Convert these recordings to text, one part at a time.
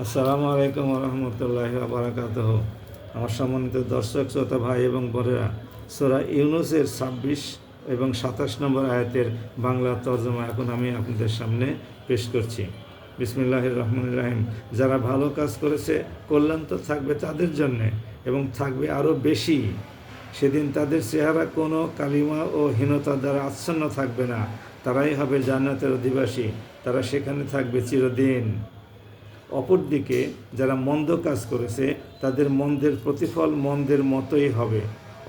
আসসালামু আলাইকুম রহমতুল্লাহি ওয়া বারাকাতুহু। আমার সম্মানিত দর্শক শ্রোতা ভাই এবং বোনেরা, সূরা ইউনূসের ২৬ এবং ২৭ নম্বর আয়াতের বাংলা তর্জমা এখন আমি আপনাদের সামনে পেশ করছি। বিসমিল্লাহির রহমানির রহিম। যারা ভালো কাজ করেছে কল্যাণ তো থাকবে তাদের জন্যে এবং থাকবে আরও বেশি। সেদিন তাদের চেহারা কোনো কালিমা ও হীনতা দ্বারা আচ্ছন্ন থাকবে না। তারাই হবে জান্নাতের অধিবাসী, তারা সেখানে থাকবে চিরদিন। অপরদিকে যারা মন্দ কাজ করেছে তাদের মন্দের প্রতিফল মন্দের মতোই হবে।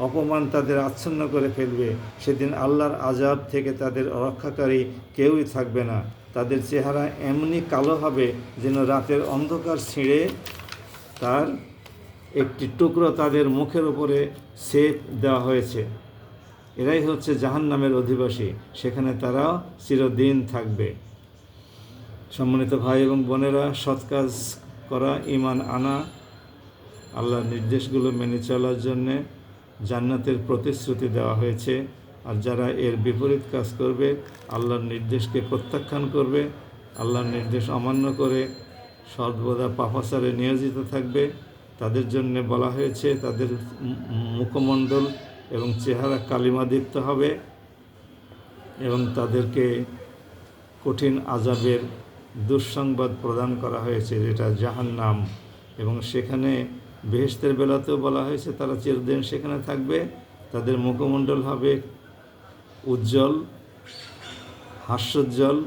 অপমান তাদের আচ্ছন্ন করে ফেলবে। সেদিন আল্লাহর আযাব থেকে তাদের রক্ষাকারী কেউই থাকবে না। তাদের চেহারা এমনি কালো হবে যেন রাতের অন্ধকার ছিঁড়ে তার একটি টুকরো তাদের মুখের উপরে সেঁক দেওয়া হয়েছে। এরাই হচ্ছে জাহান্নামের অধিবাসী, সেখানে তারা চিরদিন থাকবে। সম্মানিত ভাই এবং বোনেরা, সৎ কাজ করা, ঈমান আনা, আল্লাহর নির্দেশগুলো মেনে চলার জন্যে জান্নাতের প্রতিশ্রুতি দেওয়া হয়েছে। আর যারা এর বিপরীত কাজ করবে, আল্লাহর নির্দেশকে প্রত্যাখ্যান করবে, আল্লাহর নির্দেশ অমান্য করে সর্বদা পাপাচারে নিয়োজিত থাকবে, তাদের জন্য বলা হয়েছে তাদের মুখমণ্ডল এবং চেহারা কালিমাদীপ্ত হবে এবং তাদেরকে কঠিন আযাবের দুঃসংবাদ প্রদান করা হয়েছে, যেটা জাহান্নাম। এবং সেখানে বেহেশতের বেলাতেও বলা হয়েছে তারা চিরদিন সেখানে থাকবে। তাদের মুখমণ্ডল হবে উজ্জ্বল, হাস্যোজ্জ্বল।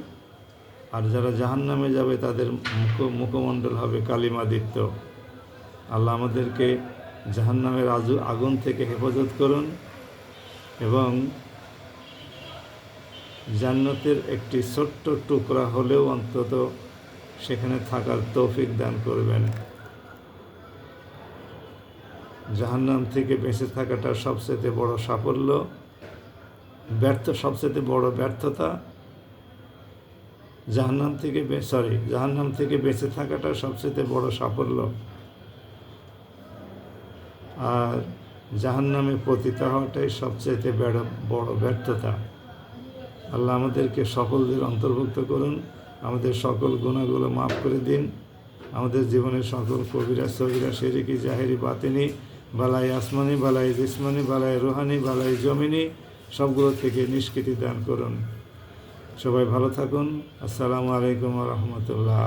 আর যারা জাহান্নামে যাবে তাদের মুখমণ্ডল হবে কালিমাদীপ্ত। আল্লাহ আমাদেরকে জাহান্নামের আগুন থেকে হেফাজত করুন এবং জান্নাতের একটি ছোট্ট টুকরা হলেও অন্তত সেখানে থাকার তৌফিক দান করবেন। জাহান্নাম থেকে বেঁচে থাকাটা সবচেয়ে বড় সাফল্য, সবচেয়ে বড় ব্যর্থতা। জাহান্নাম থেকে বেঁচে থাকাটা সবচেয়ে বড় সাফল্য, আর জাহান্নামে পতিত হওয়াটাই সবচেয়ে বড় ব্যর্থতা। আল্লাহ আমাদেরকে সকলদের অন্তর্ভুক্ত করুন, আমাদের সকল গুনাহগুলো মাফ করে দিন, আমাদের জীবনের সকল কবিরা সগীরা শিরকি জাহেরি বাতিনি, বালাই আসমানি, বালাই জিসমানি, বালাই রুহানি, বালাই জমিনি সবগুলো থেকে নিষ্কৃতি দান করুন। সবাই ভালো থাকুন। আসসালামু আলাইকুম ওয়া রাহমাতুল্লাহ।